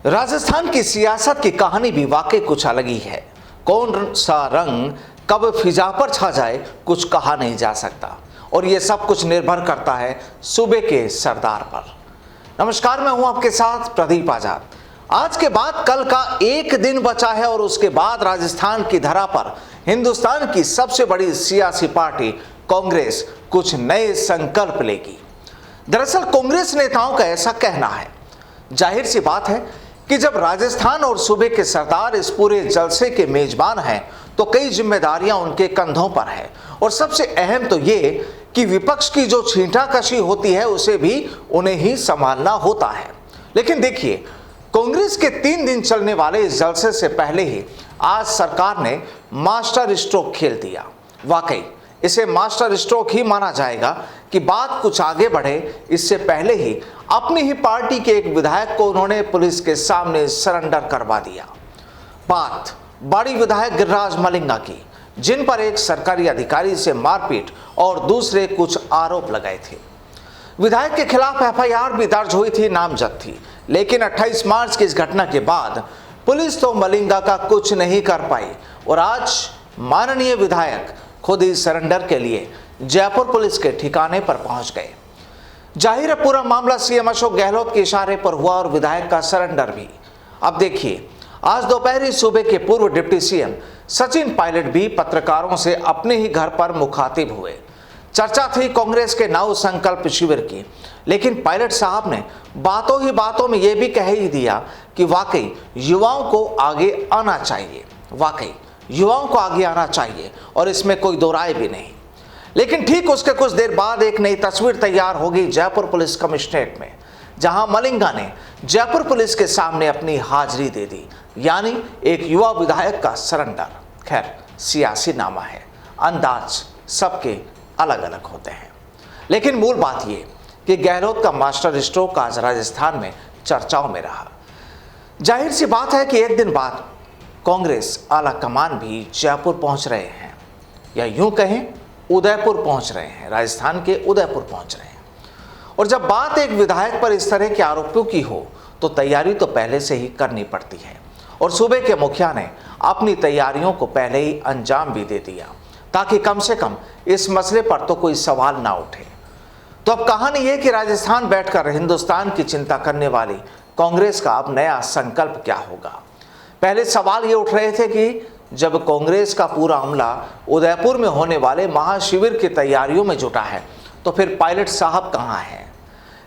राजस्थान की सियासत की कहानी भी वाकई कुछ अलग ही है। कौन सा रंग कब फिजा पर छा जाए कुछ कहा नहीं जा सकता और ये सब कुछ निर्भर करता है सूबे के सरदार पर। नमस्कार, मैं हूं आपके साथ प्रदीप आजाद। आज के बाद कल का एक दिन बचा है और उसके बाद राजस्थान की धरा पर हिंदुस्तान की सबसे बड़ी सियासी पार्टी कांग्रेस कुछ नए संकल्प लेगी। दरअसल कांग्रेस नेताओं का ऐसा कहना है, जाहिर सी बात है कि जब राजस्थान और सूबे के सरदार इस पूरे जलसे के मेजबान हैं तो कई जिम्मेदारियां उनके कंधों पर है और सबसे अहम तो ये कि विपक्ष की जो छींटाकशी होती है उसे भी उन्हें ही संभालना होता है। लेकिन देखिए, कांग्रेस के 3 दिन चलने वाले इस जलसे से पहले ही आज सरकार ने मास्टर स्ट्रोक खेल दिया। वाकई इसे मास्टर स्ट्रोक ही माना जाएगा कि बात कुछ आगे बढ़े इससे पहले ही अपनी ही पार्टी के एक विधायक को उन्होंने पुलिस के सामने सरेंडर करवा दिया। बात बड़ी विधायक गिरिराज मलिंगा की, जिन पर एक सरकारी अधिकारी से मारपीट और दूसरे कुछ आरोप लगाए थे। विधायक के खिलाफ एफआईआर भी दर्ज हुई थी, नामजद थी, लेकिन 28 मार्च की इस घटना के बाद पुलिस तो मलिंगा का कुछ नहीं कर पाई और आज माननीय विधायक खुद ही सरेंडर के लिए जयपुर पुलिस के ठिकाने पर पहुंच गए। जाहिर है पूरा मामला सीएम अशोक गहलोत के इशारे पर हुआ और विधायक का सरेंडर भी। अब देखिए, आज दोपहर सूबे के पूर्व डिप्टी सीएम सचिन पायलट भी पत्रकारों से अपने ही घर पर मुखातिब हुए। चर्चा थी कांग्रेस के नव संकल्प शिविर की, लेकिन पायलट साहब ने बातों ही बातों में यह भी कह ही दिया कि वाकई युवाओं को आगे आना चाहिए, वाकई युवाओं को आगे आना चाहिए और इसमें कोई दो राय भी नहीं। लेकिन ठीक उसके कुछ देर बाद एक नई तस्वीर तैयार होगी जयपुर पुलिस कमिश्नरेट में, जहां मलिंगा ने जयपुर पुलिस के सामने अपनी हाजिरी दे दी, यानी एक युवा विधायक का सरेंडर। खैर, सियासी नामा है, अंदाज सबके अलग अलग होते हैं, लेकिन मूल बात यह कि गहलोत का मास्टर स्ट्रोक आज राजस्थान में चर्चाओं में रहा। जाहिर सी बात है कि एक दिन बाद कांग्रेस आला कमान भी जयपुर पहुंच रहे हैं, या यूं कहें उदयपुर पहुंच रहे हैं, राजस्थान के उदयपुर पहुंच रहे हैं। और जब बात एक विधायक पर इस तरह के आरोपों की हो तो तैयारी तो पहले से ही करनी पड़ती है और सूबे के मुखिया ने अपनी तैयारियों को पहले ही अंजाम भी दे दिया ताकि कम से कम इस मसले पर तो कोई सवाल ना उठे। तो अब कहानी यह कि राजस्थान बैठकर हिंदुस्तान की चिंता करने वाली कांग्रेस का अब नया संकल्प क्या होगा। पहले सवाल ये उठ रहे थे कि जब कांग्रेस का पूरा अमला उदयपुर में होने वाले महाशिविर की तैयारियों में जुटा है तो फिर पायलट साहब कहाँ हैं।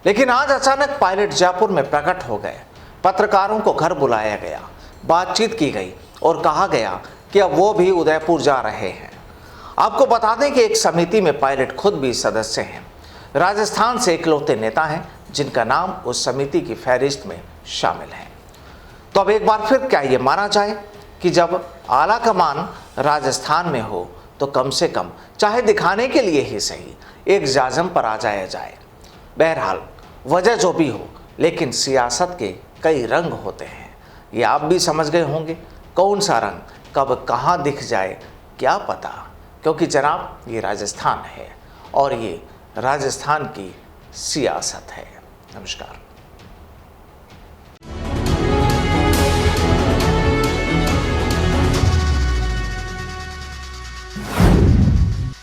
लेकिन आज अचानक पायलट जयपुर में प्रकट हो गए, पत्रकारों को घर बुलाया गया, बातचीत की गई और कहा गया कि अब वो भी उदयपुर जा रहे हैं। आपको बता दें कि एक समिति में पायलट खुद भी सदस्य हैं, राजस्थान से इकलौते नेता हैं जिनका नाम उस समिति की फहरिस्त में शामिल है। तो अब एक बार फिर क्या ये माना जाए कि जब आला कमान राजस्थान में हो तो कम से कम चाहे दिखाने के लिए ही सही एक जाजम पर आ जाया जाए। बहरहाल वजह जो भी हो, लेकिन सियासत के कई रंग होते हैं, ये आप भी समझ गए होंगे। कौन सा रंग कब कहाँ दिख जाए क्या पता, क्योंकि जनाब ये राजस्थान है और ये राजस्थान की सियासत है। नमस्कार।